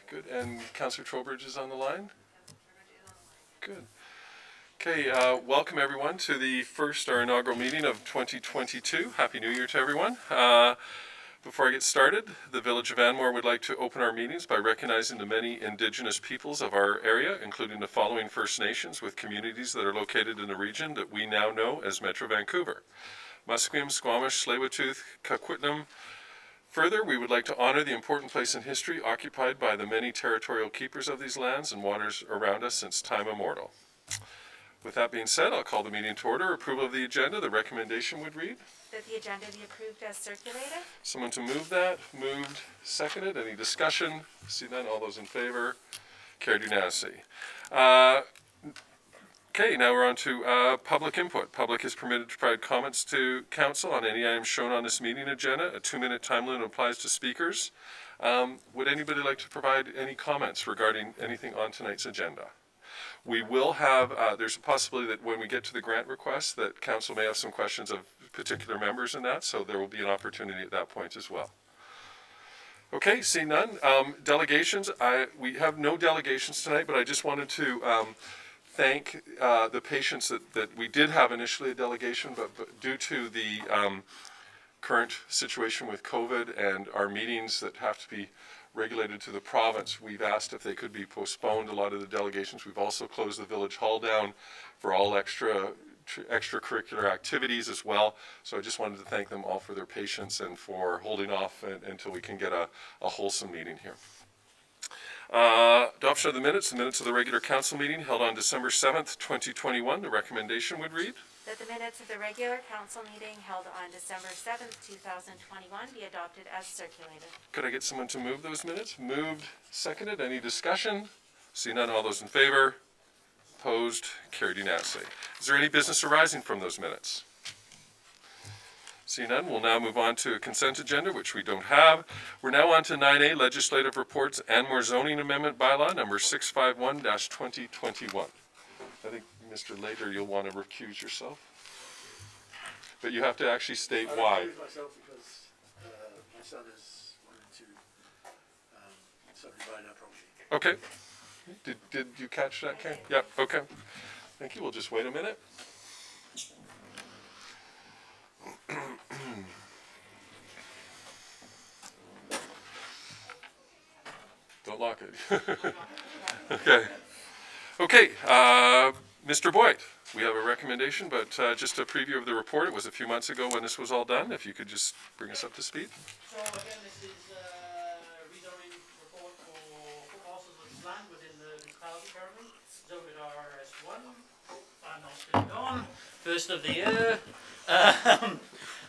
Good. And Councillor Trowbridge is on the line? Good. Okay, welcome everyone to our inaugural meeting of 2022. Happy New Year to everyone. Before I get started, the Village of Anmore would like to open our meetings by recognizing the many Indigenous peoples of our area, including the following First Nations with communities that are located in the region that we now know as Metro Vancouver: Musqueam, Squamish, Tsleil-Waututh, Coquitlam. Further, we would like to honor the important place in history occupied by the many territorial keepers of these lands and waters around us since time immemorial. With that being said, I'll call the meeting to order. Approval of the agenda. The recommendation would read that the agenda be approved as circulated. Someone to move that. Moved. Seconded. Any discussion? See none. All those in favor? Carried unanimously. Okay, now we're on to public input. Public is permitted to provide comments to council on any items shown on this meeting agenda. A 2-minute time limit applies to speakers. Would anybody like to provide any comments regarding anything on tonight's agenda? We will have, there's a possibility that when we get to the grant request that council may have some questions of particular members in that, so there will be an opportunity at that point as well. Okay, seeing none. Delegations, we have no delegations tonight, but I just wanted to thank the patience that we did have initially a delegation, but due to the current situation with COVID and our meetings that have to be regulated to the province, we've asked if they could be postponed. A lot of the delegations, we've also closed the village hall down for all extracurricular activities as well. So I just wanted to thank them all for their patience and for holding off until we can get a wholesome meeting here. Adoption of the minutes of the regular council meeting held on December 7th, 2021. The recommendation would read that the minutes of the regular council meeting held on December 7th, 2021 be adopted as circulated. Could I get someone to move those minutes? Moved, seconded. Any discussion? See none. All those in favor? Opposed? Carried unanimously. Is there any business arising from those minutes? See none, we'll now move on to a consent agenda, which we don't have. We're now on to 9A, Legislative Reports, Anmore Zoning Amendment Bylaw, number 651-2021. I think, Mr. Later, you'll want to recuse yourself. But you have to actually state why. I recuse myself because my son is wanting to subdivide our property. Okay. Did you catch that, Ken? Yep, okay. Thank you, we'll just wait a minute. Don't lock it. Okay, Mr. Boyd, we have a recommendation, but just a preview of the report. It was a few months ago when this was all done. If you could just bring us up to speed. So again, this is a rezoning report for parcels of land within the municipality currently, zoned at RS1. I'm not still on. First of the year.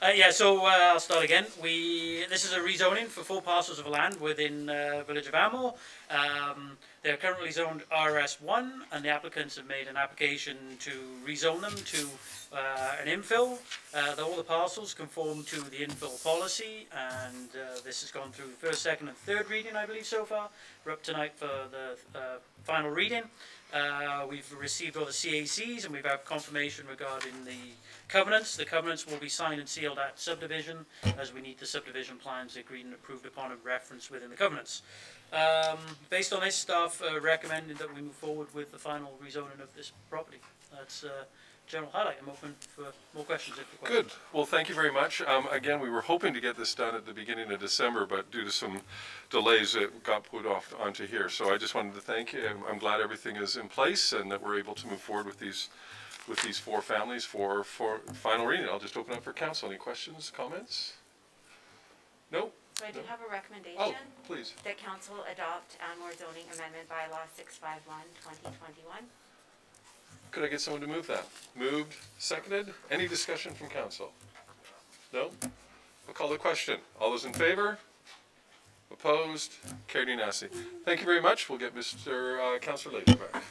I'll start again. This is a rezoning for 4 parcels of land within Village of Anmore. They're currently zoned RS1, and the applicants have made an application to rezone them to an infill. All the parcels conform to the infill policy, and this has gone through the first, second, and third reading, I believe, so far. We're up tonight for the final reading. We've received all the CACs, and we've had confirmation regarding the covenants. The covenants will be signed and sealed at subdivision, as we need the subdivision plans agreed and approved upon and referenced within the covenants. Based on this, staff recommended that we move forward with the final rezoning of this property. That's general highlight. I'm open for more questions if required. Good. Well, thank you very much. Again, we were hoping to get this done at the beginning of December, but due to some delays, it got put off onto here. So I just wanted to thank you. I'm glad everything is in place and that we're able to move forward with these 4 families for final reading. I'll just open up for council. Any questions, comments? No? So I do have a recommendation. Oh, please. That council adopt Anmore Zoning Amendment Bylaw 651-2021. Could I get someone to move that? Moved, seconded. Any discussion from council? No? I'll call the question. All those in favor? Opposed? Carried unanimously. Thank you very much. We'll get Mr. Councillor Later back.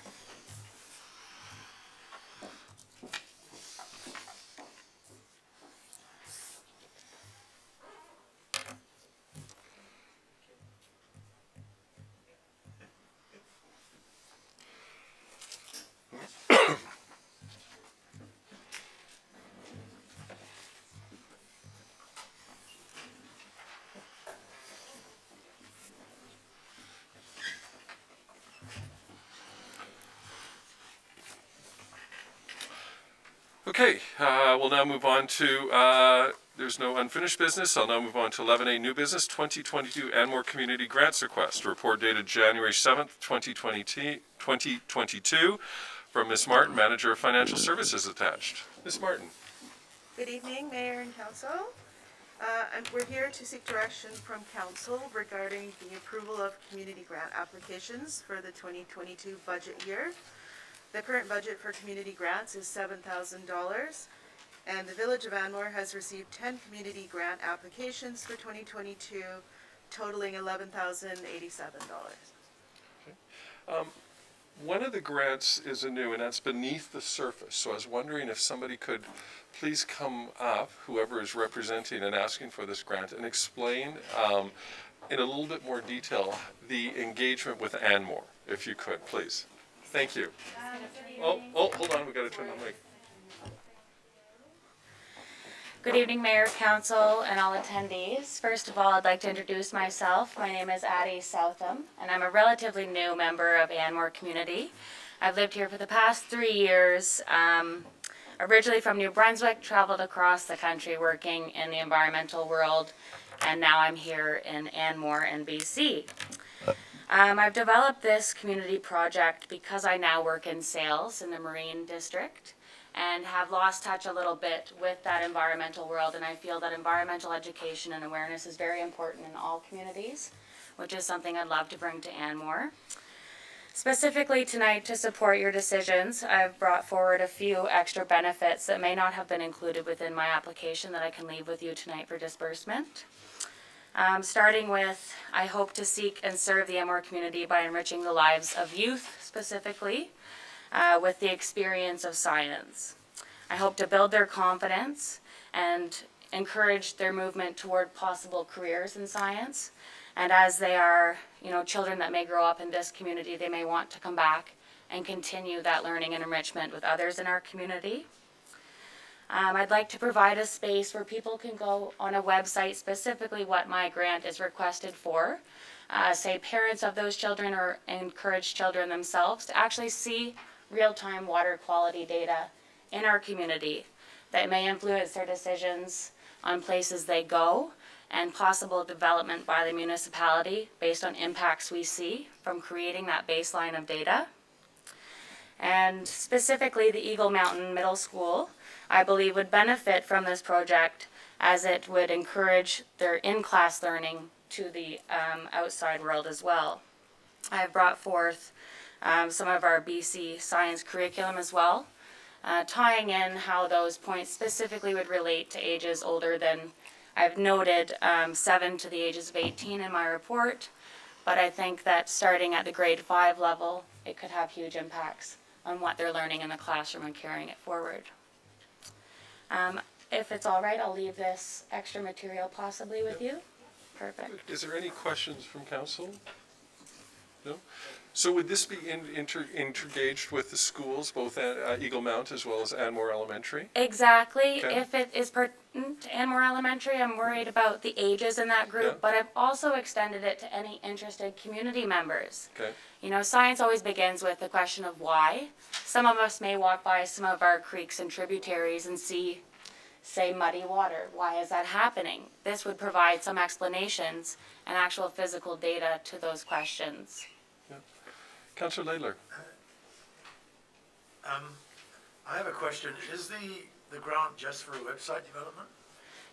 Okay, we'll now move on to, there's no unfinished business. I'll now move on to 11A, new business, 2022 Anmore Community Grants Request. Report dated January 7th, 2022, from Ms. Martin, Manager of Financial Services attached. Ms. Martin. Good evening, Mayor and Council. And we're here to seek direction from Council regarding the approval of community grant applications for the 2022 budget year. The current budget for community grants is $7,000, and the Village of Anmore has received 10 community grant applications for 2022, totaling $11,087. One of the grants is anew, and that's beneath the surface. So I was wondering if somebody could please come up, whoever is representing and asking for this grant, and explain in a little bit more detail the engagement with Anmore, if you could, please. Thank you. Oh, hold on, we got to turn the mic. Good evening, Mayor, Council, and all attendees. First of all, I'd like to introduce myself. My name is Addie Southam, and I'm a relatively new member of Anmore community. I've lived here for the past 3 years. Originally from New Brunswick, traveled across the country working in the environmental world, and now I'm here in Anmore and BC. I've developed this community project because I now work in sales in the Marine District and have lost touch a little bit with that environmental world, and I feel that environmental education and awareness is very important in all communities, which is something I'd love to bring to Anmore. Specifically tonight, to support your decisions, I've brought forward a few extra benefits that may not have been included within my application that I can leave with you tonight for disbursement. Starting with, I hope to seek and serve the Anmore community by enriching the lives of youth specifically with the experience of science. I hope to build their confidence and encourage their movement toward possible careers in science. And as they are, children that may grow up in this community, they may want to come back and continue that learning and enrichment with others in our community. I'd like to provide a space where people can go on a website, specifically what my grant is requested for. Say parents of those children or encourage children themselves to actually see real-time water quality data in our community that may influence their decisions on places they go and possible development by the municipality based on impacts we see from creating that baseline of data. And specifically the Eagle Mountain Middle School, I believe would benefit from this project as it would encourage their in-class learning to the outside world as well. I have brought forth some of our BC science curriculum as well, tying in how those points specifically would relate to ages older than, I've noted 7 to the ages of 18 in my report, but I think that starting at the grade 5 level, it could have huge impacts on what they're learning in the classroom and carrying it forward. If it's all right, I'll leave this extra material possibly with you. Perfect. Is there any questions from council? No? So would this be interengaged with the schools, both at Eagle Mount as well as Anmore Elementary? Exactly. Okay. If it is pertinent to Anmore Elementary, I'm worried about the ages in that group, Yeah. but I've also extended it to any interested community members. Okay. Science always begins with the question of why. Some of us may walk by some of our creeks and tributaries and see, say, muddy water. Why is that happening? This would provide some explanations and actual physical data to those questions. Councillor Laidler. I have a question. Is the grant just for website development?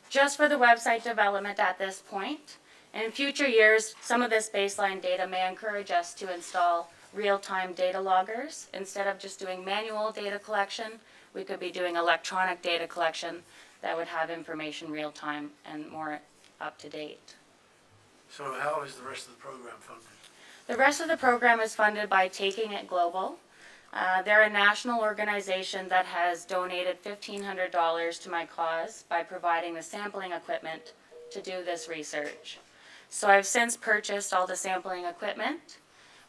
Just for the website development at this point. In future years, some of this baseline data may encourage us to install real-time data loggers. Instead of just doing manual data collection, we could be doing electronic data collection that would have information real-time and more up-to-date. So how is the rest of the program funded? The rest of the program is funded by Taking It Global. They're a national organization that has donated $1,500 to my cause by providing the sampling equipment to do this research. So I've since purchased all the sampling equipment.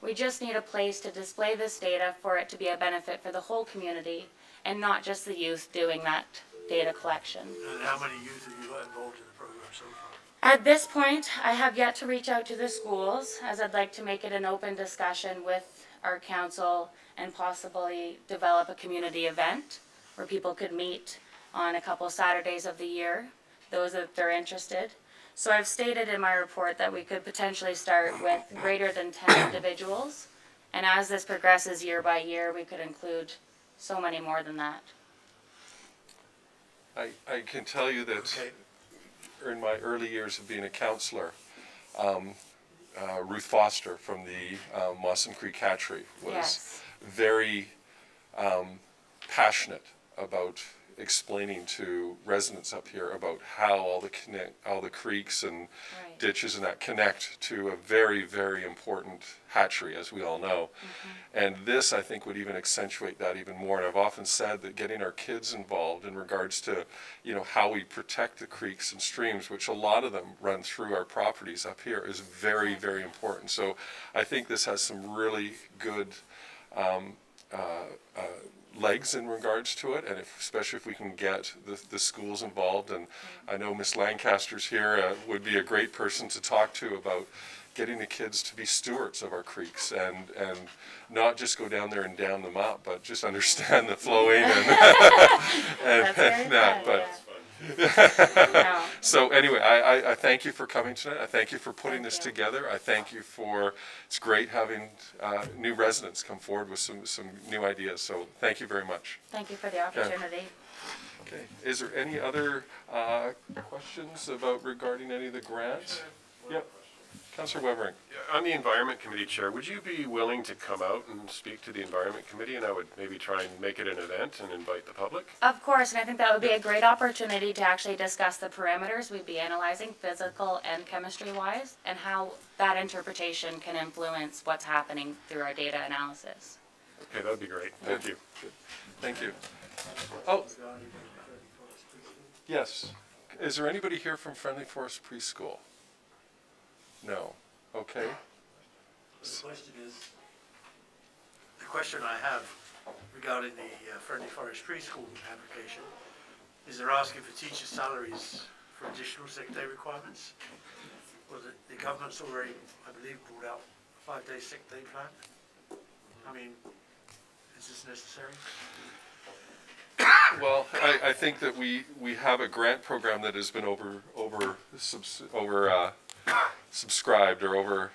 We just need a place to display this data for it to be a benefit for the whole community and not just the youth doing that data collection. And how many youth have you got involved in the program so far? At this point, I have yet to reach out to the schools, as I'd like to make it an open discussion with our council and possibly develop a community event where people could meet on a couple Saturdays of the year, those that they're interested. So I've stated in my report that we could potentially start with greater than 10 individuals, and as this progresses year by year, we could include so many more than that. I can tell you that Okay. in my early years of being a counselor, Ruth Foster from the Mossam Creek Hatchery was Yes. very passionate about explaining to residents up here about how all the creeks and Right. ditches and that connect to a very, very important hatchery, as we all know. And this, I think, would even accentuate that even more. And I've often said that getting our kids involved in regards to, how we protect the creeks and streams, which a lot of them run through our properties up here, is very, very important. So I think this has some really good legs in regards to it, and especially if we can get the schools involved. And I know Miss Lancaster's here, would be a great person to talk to about getting the kids to be stewards of our creeks and not just go down there and dam them up, but just understand the flowing and That's very that. fun, But No. so anyway, I thank you for coming tonight. I thank you for putting Thank this you. together. I thank you for, it's great having new residents come forward with some new ideas. So thank you very much. Thank you for the opportunity. Okay. Is there any other questions regarding any of the grants? Yep. Councillor Wevering. On the Environment Committee Chair, would you be willing to come out and speak to the Environment Committee, and I would maybe try and make it an event and invite the public? Of course, and I think that would be a great opportunity to actually discuss the parameters we'd be analyzing, physical and chemistry-wise, and how that interpretation can influence what's happening through our data analysis. Okay, that would be great. Thank you. Thank you. Oh, yes. Is there anybody here from Friendly Forest Preschool? No. Okay. The question I have regarding the Friendly Forest Preschool application is they're asking for teacher salaries for additional sick day requirements. Well, the government's already, I believe, brought out a 5-day sick day plan. I mean, is this necessary? Well, I think that we have a grant program that has been subscribed or over.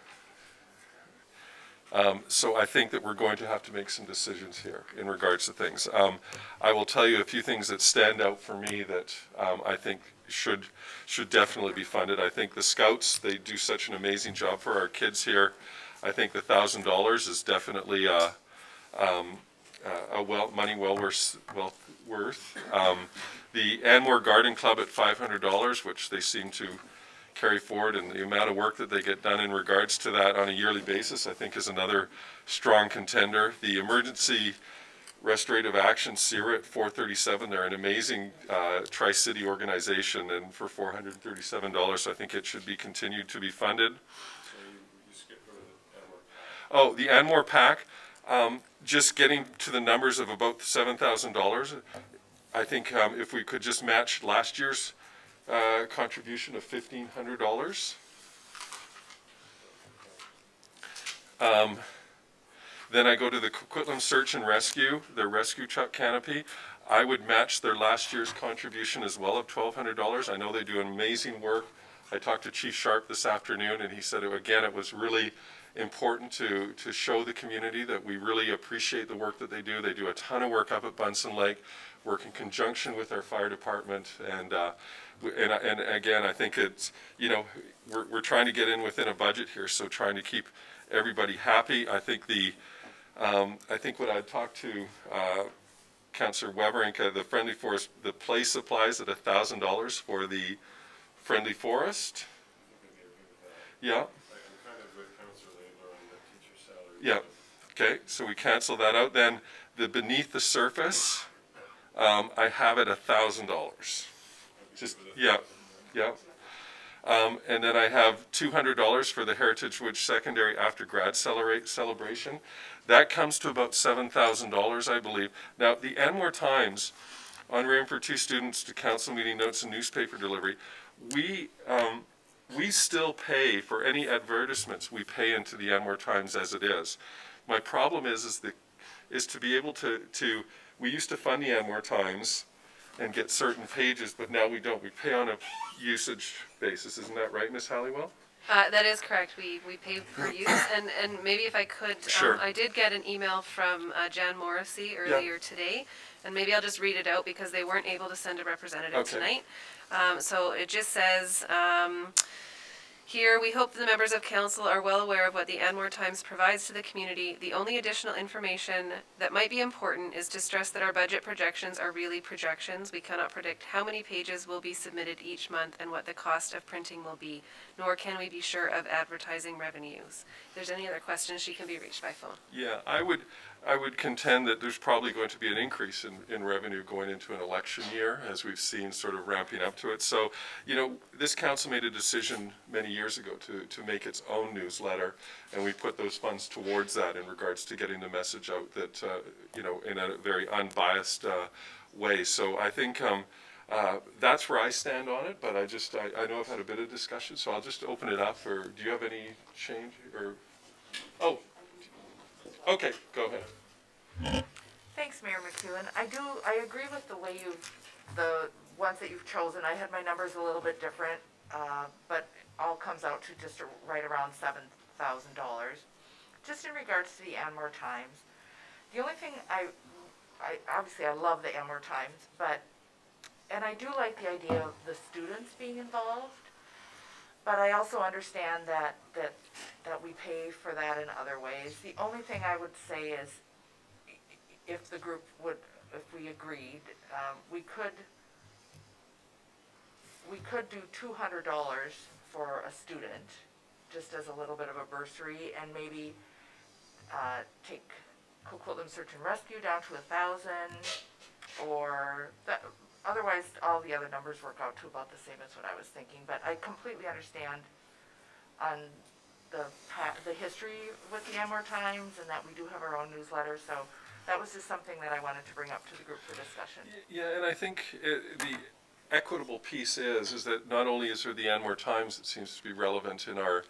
So I think that we're going to have to make some decisions here in regards to things. I will tell you a few things that stand out for me that I think should definitely be funded. I think the Scouts, they do such an amazing job for our kids here. I think the $1,000 is definitely money well worth. The Anmore Garden Club at $500, which they seem to carry forward, and the amount of work that they get done in regards to that on a yearly basis, I think is another strong contender. The Emergency Restorative Action CERA at $437, they're an amazing Tri-City organization, and for $437, I think it should be continued to be funded. Oh, the Anmore PAC, just getting to the numbers of about $7,000. I think if we could just match last year's contribution of $1,500. Then I go to the Coquitlam Search and Rescue, their rescue truck canopy. I would match their last year's contribution as well of $1,200. I know they do amazing work. I talked to Chief Sharp this afternoon, and he said, again, it was really important to show the community that we really appreciate the work that they do. They do a ton of work up at Bunsen Lake, work in conjunction with our fire department, and again, I think it's, we're trying to get in within a budget here, so trying to keep everybody happy. I think what I talked to Councillor Weberink, the Friendly Forest, the play supplies at $1,000 for the Friendly Forest. Yeah. Yeah, okay, so we cancel that out. Then the Beneath the Surface, I have it $1,000. Just, yeah. And then I have $200 for the Heritage Woods Secondary After Grad Celebration. That comes to about $7,000, I believe. Now, the Anmore Times, on RAM for 2 students to council meeting notes and newspaper delivery, we still pay for any advertisements we pay into the Anmore Times as it is. My problem is to be able to we used to fund the Anmore Times and get certain pages, but now we don't. We pay on a usage basis. Isn't that right, Ms. Halliwell? That is correct. We pay per use, and maybe if I could, Sure. I did get an email from Jan Morrissey earlier today, and maybe I'll just read it out because they weren't able to send a representative Okay. tonight. So it just says, here, we hope the members of council are well aware of what the Anmore Times provides to the community. The only additional information that might be important is to stress that our budget projections are really projections. We cannot predict how many pages will be submitted each month and what the cost of printing will be, nor can we be sure of advertising revenues. If there's any other questions, she can be reached by phone. Yeah, I would contend that there's probably going to be an increase in revenue going into an election year, as we've seen sort of ramping up to it. So, you know, this council made a decision many years ago to make its own newsletter, and we put those funds towards that in regards to getting the message out that, you know, in a very unbiased way. So I think that's where I stand on it, but I know I've had a bit of discussion, so I'll just open it up. Or do you have any change? Or, oh, okay, go ahead. Thanks, Mayor McEwen. I agree with the way the ones that you've chosen. I had my numbers a little bit different, but all comes out to just right around $7,000. Just in regards to the Anmore Times, the only thing I obviously I love the Anmore Times, and I do like the idea of the students being involved, but I also understand that we pay for that in other ways. The only thing I would say is, if the group would, if we agreed, we could do $200 for a student, just as a little bit of a bursary, and maybe take Coquitlam Search and Rescue down to 1,000, or that. Otherwise, all the other numbers work out to about the same as what I was thinking. But I completely understand on the history with the Anmore Times, and that we do have our own newsletter. So that was just something that I wanted to bring up to the group for discussion. Yeah, and I think the equitable piece is that not only is there the Anmore Times that seems to be relevant in our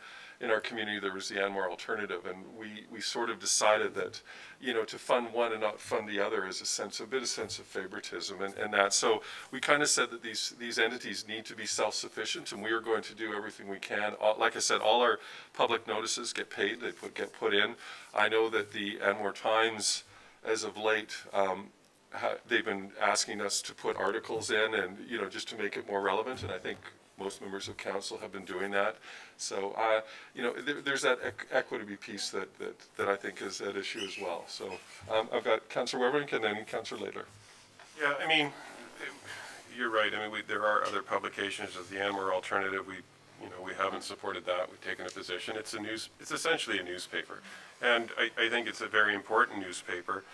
community, there was the Anmore Alternative, and we sort of decided that, you know, to fund one and not fund the other is a bit of sense of favoritism, and that. So we kind of said that these entities need to be self-sufficient, and we are going to do everything we can. Like I said, all our public notices get paid, they get put in. I know that the Anmore Times, as of late, they've been asking us to put articles in, and, you know, just to make it more relevant, and I think most members of council have been doing that. So, you know, there's that equity piece that I think is at issue as well. So I've got Councillor Weberink and then Councillor Laidler. Yeah, I mean, you're right. I mean, there are other publications of the Anmore Alternative. We haven't supported that. We've taken a position. It's essentially a newspaper, and I think it's a very important newspaper.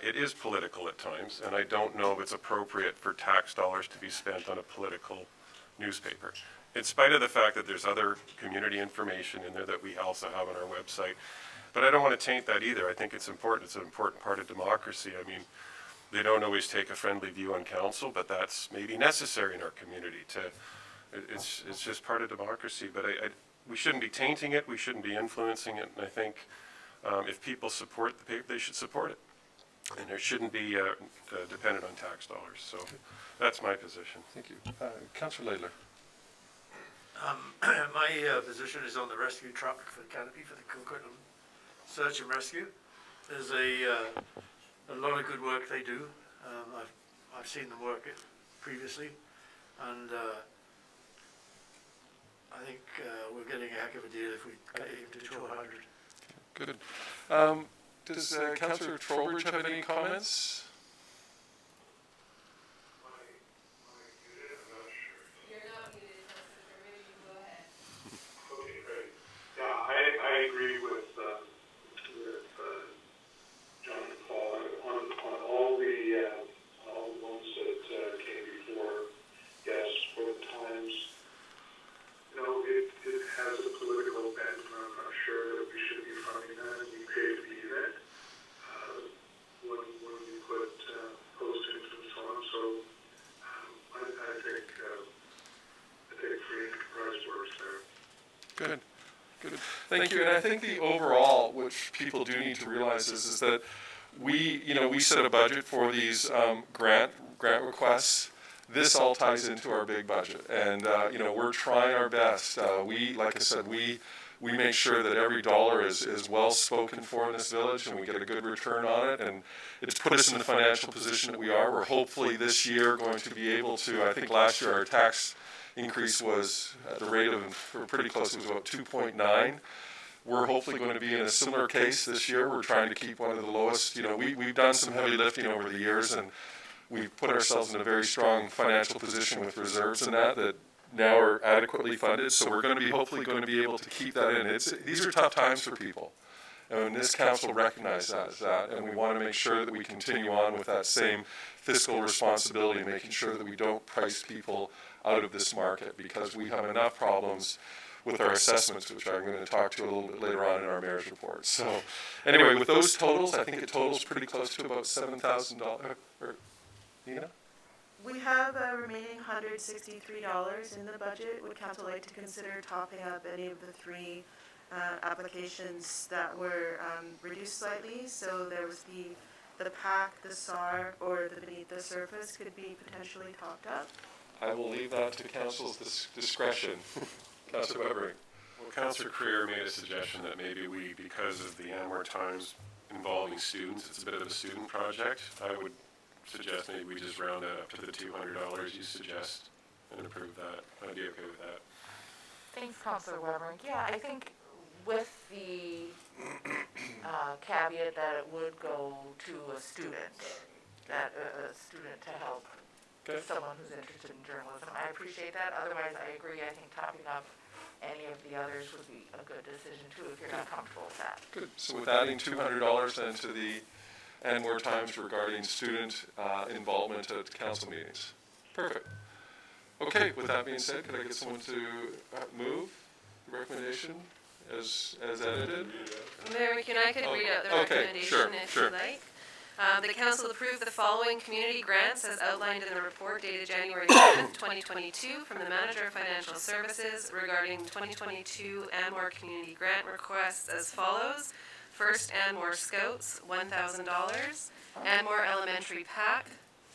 It is political at times, and I don't know if it's appropriate for tax dollars to be spent on a political newspaper, in spite of the fact that there's other community information in there that we also have on our website. But I don't want to taint that either. I think it's important. It's an important part of democracy. I mean, they don't always take a friendly view on council, but that's maybe necessary in our community. It's just part of democracy. But we shouldn't be tainting it. We shouldn't be influencing it. And I think if people support the paper, they should support it. And there shouldn't be dependent on tax dollars. So that's my position. Thank you. Councillor Laidler. My position is on the rescue truck for the canopy for the Coquitlam Search and Rescue. There's a lot of good work they do. I've seen them work it previously, and I think we're getting a heck of a deal if we aim to 200. Good. Does Councillor Trowbridge have any comments? I agree with John and Paul on all the ones that came before. Yes, for the Times, you know, it has a political bent, and I'm not sure that we should be funding that, and we pay to be in it when we put postings and so on. So I think free enterprise works there. Good. Good. Thank you. And I think the overall, which people do need to realize is that we set a budget for these grant requests. This all ties into our big budget, and we're trying our best. Like I said, we make sure that every dollar is well spoken for in this village, and we get a good return on it. And it's put us in the financial position that we are. We're hopefully this year going to be able to. I think last year our tax increase was at the rate of, we're pretty close. It was about 2.9. We're hopefully going to be in a similar case this year. We're trying to keep one of the lowest. We've done some heavy lifting over the years, and we've put ourselves in a very strong financial position with reserves and that now are adequately funded. So we're going to be hopefully going to be able to keep that in. These are tough times for people, and this council recognizes that, and we want to make sure that we continue on with that same fiscal responsibility, making sure that we don't price people out of this market, because we have enough problems with our assessments, which I'm going to talk to a little bit later on in our mayor's report. So anyway, with those totals, I think it totals pretty close to about $7,000. Nina? We have a remaining $163 in the budget. Would council like to consider topping up any of the three applications that were reduced slightly? So there was the PAC, the SAR, or the beneath the surface could be potentially topped up. I will leave that to council's discretion. Councilor Webering. Well, Councillor Creer made a suggestion that maybe we, because of the Anmore Times involving students, it's a bit of a student project. I would suggest maybe we just round that up to the $200 you suggest and approve that. I'd be okay with that. Thanks, Councillor Weber. Yeah, I think with the caveat that it would go to a student, that a student to help someone who's interested in journalism. I appreciate that. Otherwise, I agree. I think topping up any of the others would be a good decision too, if you're not comfortable with that. Good. So with adding $200 then to the Anmore Times regarding student involvement at council meetings. Perfect. Okay, with that being said, could I get someone to move the recommendation as edited? Mayor McCune, I could read out the recommendation if you like. The council approved the following community grants as outlined in the report dated January 7th, 2022 from the Manager of Financial Services regarding 2022 Anwar community grant requests as follows. First, Anmore Scouts, $1,000. Anmore Elementary PAC,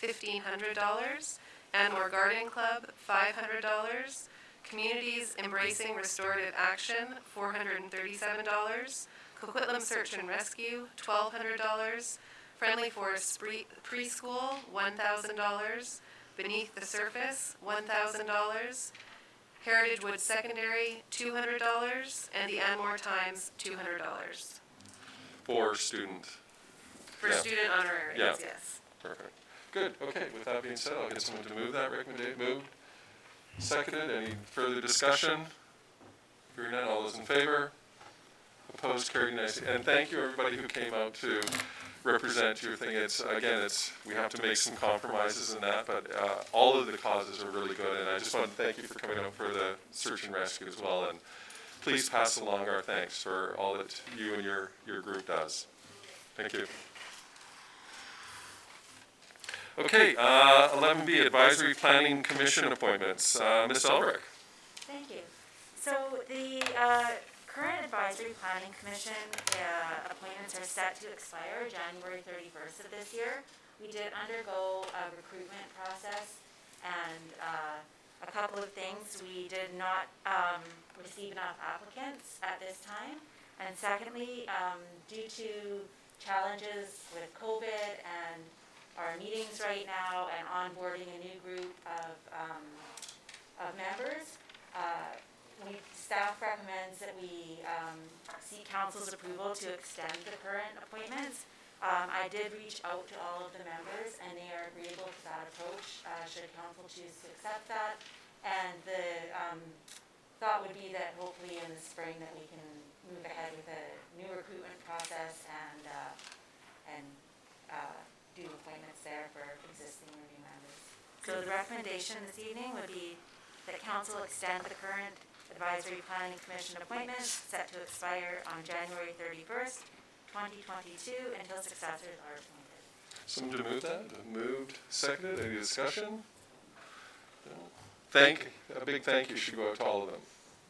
$1,500. Anmore Gardening Club, $500. Communities Embracing Restorative Action, $437. Coquitlam Search and Rescue, $1,200. Friendly Forest Preschool, $1,000. Beneath the Surface, $1,000. Heritage Woods Secondary, $200. And the Anmore Times, $200. For student. For student honorariums, yes. Perfect. Good. Okay, with that being said, I'll get someone to move that recommendation. Moved. Seconded. Any further discussion? Hearing none, all those in favor? Opposed? Carried unanimously. And thank you everybody who came out to represent your thing. We have to make some compromises in that, but all of the causes are really good, and I just want to thank you for coming out for the search and rescue as well, and please pass along our thanks for all that you and your group does. Thank you. Okay, 11B, Advisory Planning Commission appointments. Ms. Elrick. Thank you. So the current Advisory Planning Commission appointments are set to expire January 31st of this year. We did undergo a recruitment process, and a couple of things. We did not receive enough applicants at this time. And secondly, due to challenges with COVID and our meetings right now and onboarding a new group of members, staff recommends that we seek council's approval to extend the current appointments. I did reach out to all of the members, and they are agreeable to that approach, should council choose to accept that. And the thought would be that hopefully in the spring that we can move ahead with a new recruitment process and do appointments there for existing or new members. So the recommendation this evening would be that council extend the current Advisory Planning Commission appointments set to expire on January 31st, 2022 until successors are appointed. Someone to move that? Moved, seconded. Any discussion? No. A big thank you should go out to all of them.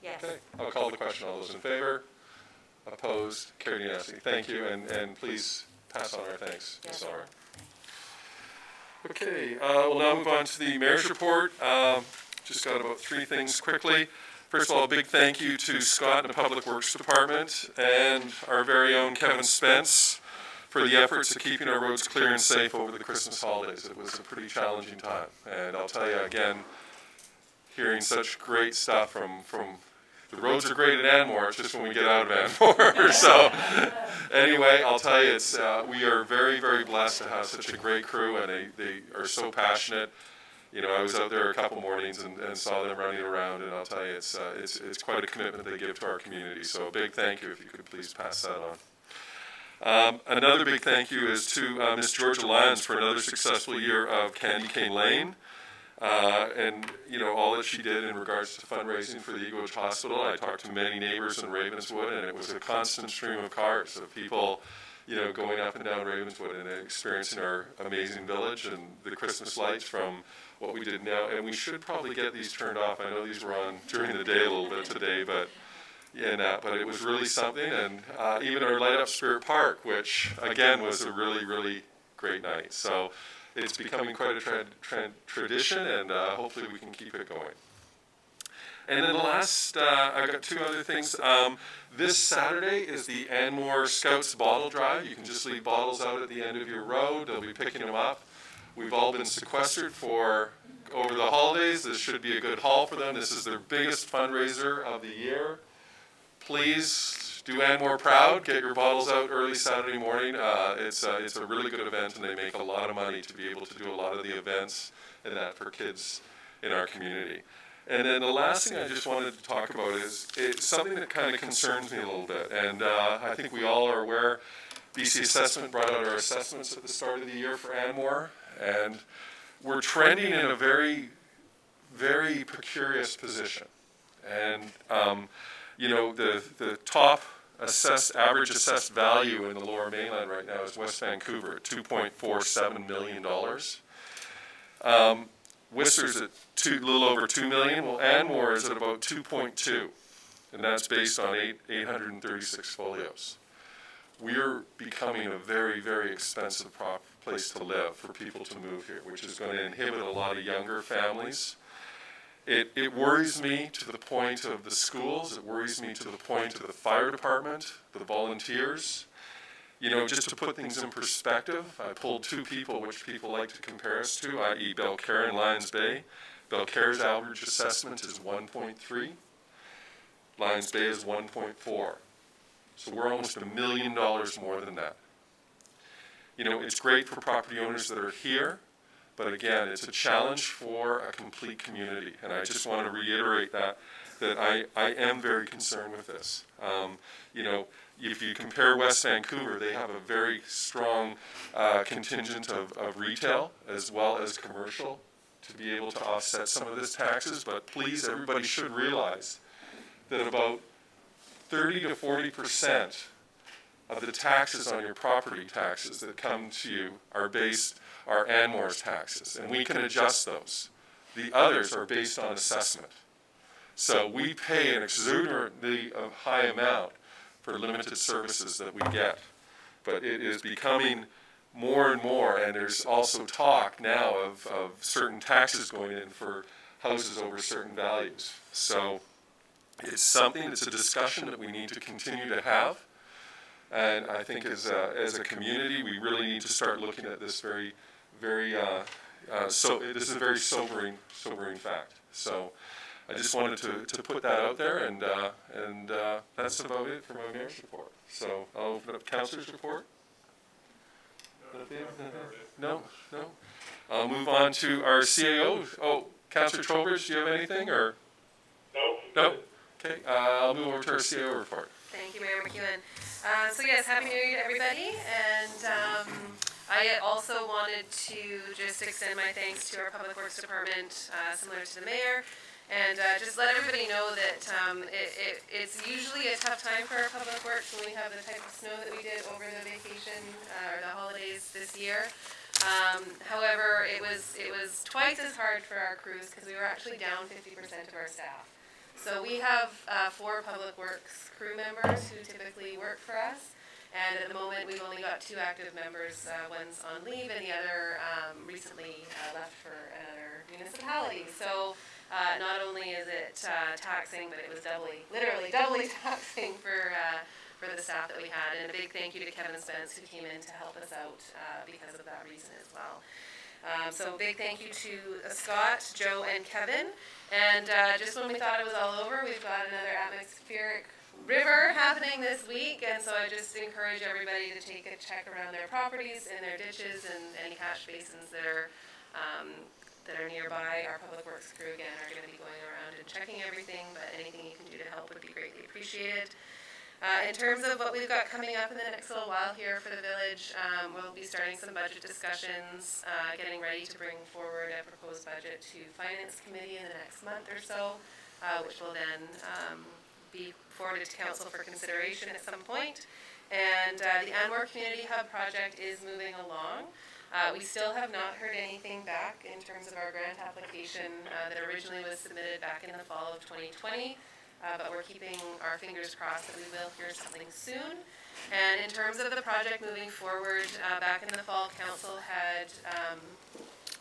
Yes. Okay, I'll call the question. All those in favor? Opposed? Carried unanimously. Thank you, and please pass on our thanks, Ms. Yes. Sommer. Okay, we'll now move on to the mayor's report. Just got about 3 things quickly. First of all, a big thank you to Scott and the Public Works Department and our very own Kevin Spence for the efforts of keeping our roads clear and safe over the Christmas holidays. It was a pretty challenging time. And I'll tell you again, hearing such great stuff from the roads are great at Anmore, it's just when we get out of Anmore. So anyway, I'll tell you, it's we are very, very blessed to have such a great crew, and they are so passionate. You know, I was out there a couple mornings and saw them running around, and I'll tell you, it's quite a commitment they give to our community. So a big thank you, if you could please pass that on. Another big thank you is to Miss Georgia Lyons for another successful year of Candy Cane Lane. And, you know, all that she did in regards to fundraising for the Eagles Hospital. I talked to many neighbors in Ravenswood, and it was a constant stream of cars of people, you know, going up and down Ravenswood and experiencing our amazing village and the Christmas lights from what we did now. And we should probably get these turned off. I know these were on during the day a little bit today, but it was really something. And even our Light Up Spirit Park, which, again, was a really, really great night. So it's becoming quite a tradition, and hopefully we can keep it going. And then the last, I've got 2 other things. This Saturday is the Anmore Scouts Bottle Drive. You can just leave bottles out at the end of your road. They'll be picking them up. We've all been sequestered for over the holidays. This should be a good haul for them. This is their biggest fundraiser of the year. Please do Anmore proud. Get your bottles out early Saturday morning. It's a really good event, and they make a lot of money to be able to do a lot of the events and that for kids in our community. And then the last thing I just wanted to talk about is it's something that kind of concerns me a little bit. And I think we all are aware BC Assessment brought out our assessments at the start of the year for Anmore, and we're trending in a very, very precarious position. And you know, the top average assessed value in the Lower Mainland right now is West Vancouver at $2.47 million. Whistler's at a little over $2 million. Well, Anmore is at about 2.2, and that's based on 836 folios. We're becoming a very, very expensive place to live for people to move here, which is going to inhibit a lot of younger families. It worries me to the point of the schools. It worries me to the point of the fire department, the volunteers. You know, just to put things in perspective, I pulled 2 people which people like to compare us to, i.e. Belcaire and Lions Bay. Belcaire's average assessment is 1.3. Lions Bay is 1.4. So we're almost $1 million more than that. You know, it's great for property owners that are here, but again, it's a challenge for a complete community. And I just want to reiterate that I am very concerned with this. You know, if you compare West Vancouver, they have a very strong contingent of retail as well as commercial to be able to offset some of this taxes. But please, everybody should realize that about 30 to 40% of the taxes on your property taxes that come to you are Anmore's taxes, and we can adjust those. The others are based on assessment. So we pay an exuberantly high amount for limited services that we get. But it is becoming more and more, and there's also talk now of certain taxes going in for houses over certain values. So it's a discussion that we need to continue to have. And I think as a community, we really need to start looking at this this is a very sobering fact. So I just wanted to put that out there, and that's about it for my mayor's report. So I'll open up councillor's report. No. I'll move on to our CAO. Oh, Councillor Trowbridge, do you have anything, or? No. Okay, I'll move over to our CAO report. Thank you, Mayor McEwen. So yes, Happy New Year to everybody, and I also wanted to just extend my thanks to our Public Works Department, similar to the mayor, and just let everybody know that it's usually a tough time for our Public Works when we have the type of snow that we did over the vacation or the holidays this year. However, it was twice as hard for our crews because we were actually down 50% of our staff. So we have 4 Public Works crew members who typically work for us, And at the moment, we've only got 2 active members. One's on leave and the other recently left for another municipality. So not only is it taxing, but it was literally doubly taxing for the staff that we had. And a big thank you to Kevin Spence, who came in to help us out because of that reason as well. So big thank you to Scott, Joe, and Kevin. And just when we thought it was all over, we've got another atmospheric river happening this week. And so I just encourage everybody to take a check around their properties and their ditches and any catch basins that are nearby. Our Public Works crew, again, are going to be going around and checking everything, but anything you can do to help would be greatly appreciated. In terms of what we've got coming up in the next little while here for the village, we'll be starting some budget discussions, getting ready to bring forward a proposed budget to Finance Committee in the next month or so, which will then be forwarded to Council for consideration at some point. And the Anmore Community Hub project is moving along. We still have not heard anything back in terms of our grant application that originally was submitted back in the fall of 2020. But we're keeping our fingers crossed that we will hear something soon. And in terms of the project moving forward, back in the fall, Council had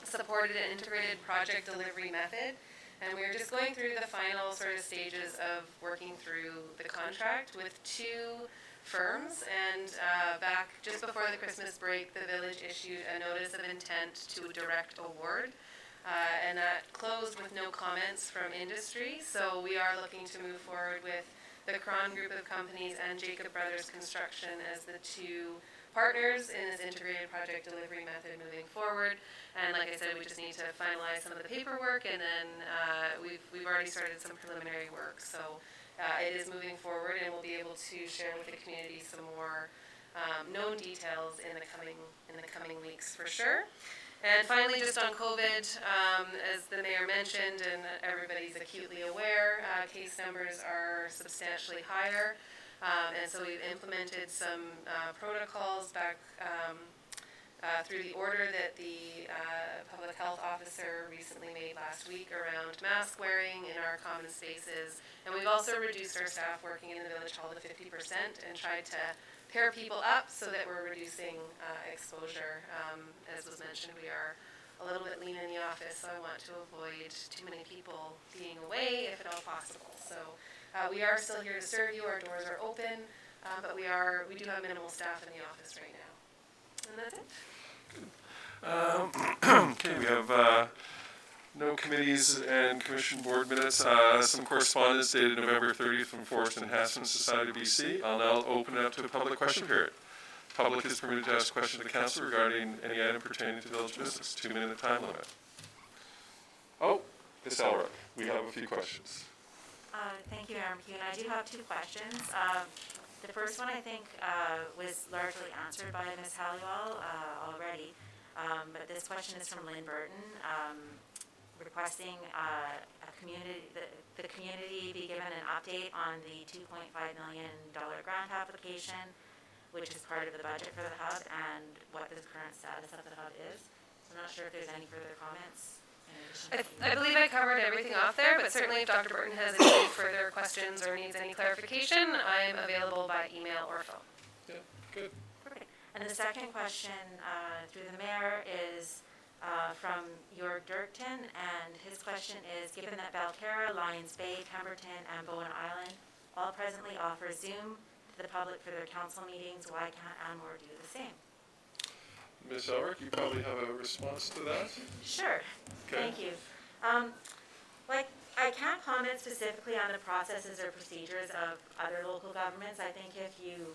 supported an integrated project delivery method. And we were just going through the final sort of stages of working through the contract with 2 firms. And back just before the Christmas break, the village issued a notice of intent to direct award. And that closed with no comments from industry. So we are looking to move forward with the Cron Group of Companies and Jacob Brothers Construction as the 2 partners in this integrated project delivery method moving forward. And like I said, we just need to finalize some of the paperwork, and then we've already started some preliminary work. So it is moving forward, and we'll be able to share with the community some more known details in the coming weeks for sure. And finally, just on COVID, as the mayor mentioned, and everybody's acutely aware, case numbers are substantially higher. And so we've implemented some protocols back through the order that the public health officer recently made last week around mask wearing in our common spaces. And we've also reduced our staff working in the village hall to 50% and tried to pair people up so that we're reducing exposure. As was mentioned, we are a little bit lean in the office, so I want to avoid too many people being away if at all possible. So we are still here to serve you. Our doors are open, but we do have minimal staff in the office right now. And that's it. Okay, we have no committees and commission board minutes. Some correspondence dated November 30th from Forest Enhancement Society BC. I'll now open it up to a public question period. Public is permitted to ask questions of the council regarding any item pertaining to village business. 2-minute time limit. Oh, Ms. Elroy, we have a few questions. Thank you, Mayor McCune. I do have 2 questions. The first one, I think, was largely answered by Ms. Halliwell already. But this question is from Lynn Burton, requesting the community be given an update on the $2.5 million grant application, which is part of the budget for the hub, and what the current status of the hub is. I'm not sure if there's any further comments. I believe I covered everything off there, but certainly if Dr. Burton has any further questions or needs any clarification, I'm available by email or phone. Yeah, good. Perfect. And the second question through the mayor is from York Dirkton, and his question is, given that Balcarra, Lions Bay, Pemberton, and Bowen Island all presently offer Zoom to the public for their council meetings, why can't Anmore do the same? Ms. Elric, you probably have a response to that? Sure. Okay. Thank you. I can't comment specifically on the processes or procedures of other local governments. I think if you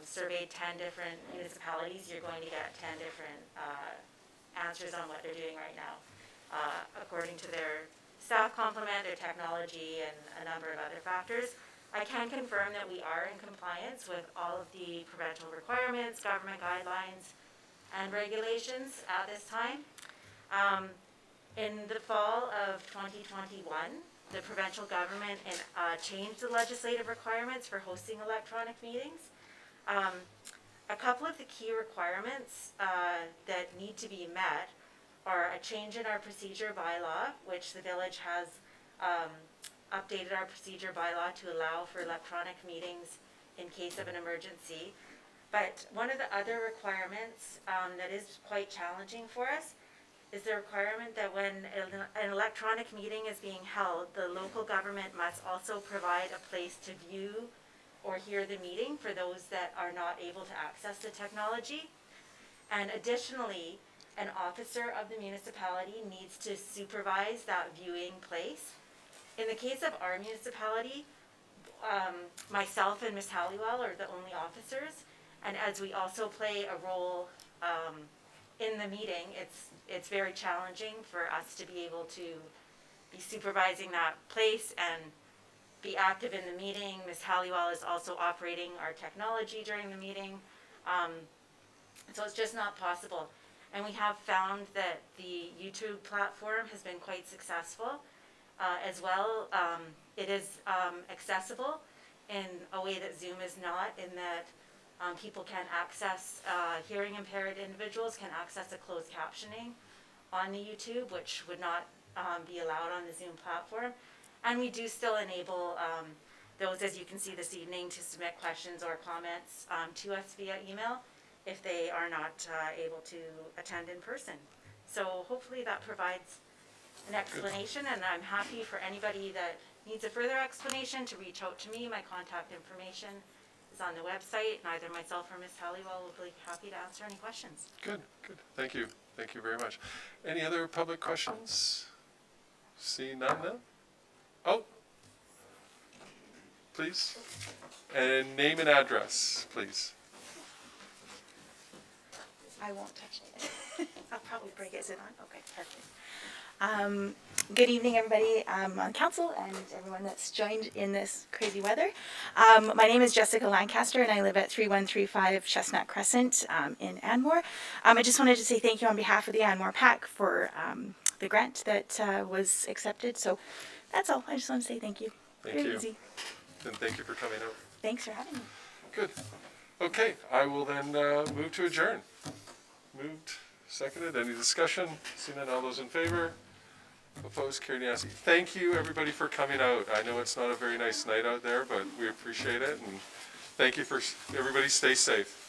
surveyed 10 different municipalities, you're going to get 10 different answers on what they're doing right now, according to their staff complement, their technology, and a number of other factors. I can confirm that we are in compliance with all of the provincial requirements, government guidelines, and regulations at this time. In the fall of 2021, the provincial government changed the legislative requirements for hosting electronic meetings. A couple of the key requirements that need to be met are a change in our procedure bylaw, which the village has updated our procedure bylaw to allow for electronic meetings in case of an emergency. But one of the other requirements that is quite challenging for us is the requirement that when an electronic meeting is being held, the local government must also provide a place to view or hear the meeting for those that are not able to access the technology. And additionally, an officer of the municipality needs to supervise that viewing place. In the case of our municipality, myself and Ms. Halliwell are the only officers, and as we also play a role in the meeting, it's very challenging for us to be able to be supervising that place and be active in the meeting. Ms. Halliwell is also operating our technology during the meeting. So it's just not possible. And we have found that the YouTube platform has been quite successful as well. It is accessible in a way that Zoom is not, in that people can access, hearing impaired individuals can access a closed captioning on the YouTube, which would not be allowed on the Zoom platform. And we do still enable those, as you can see this evening, to submit questions or comments to us via email if they are not able to attend in person. So hopefully that provides an explanation, and I'm happy for anybody that needs a further explanation to reach out to me. My contact information is on the website, and either myself or Ms. Halliwell will be happy to answer any questions. Good, good. Thank you. Thank you very much. Any other public questions? See none now? Oh, please. And name and address, please. I won't touch it. I'll probably break it. Is it on? Okay, perfect. Good evening, everybody on council and everyone that's joined in this crazy weather. My name is Jessica Lancaster, and I live at 3135 Chestnut Crescent in Anmore. I just wanted to say thank you on behalf of the Anmore PAC for the grant that was accepted. So that's all. I just want to say thank you. Thank Very you. easy. And thank you for coming out. Thanks for having me. Good. Okay, I will then move to adjourn. Moved, seconded. Any discussion? Seeing none, all those in favor? Opposed, carried unanimously. Thank you, everybody, for coming out. I know it's not a very nice night out there, but we appreciate it, and thank you for everybody. Stay safe.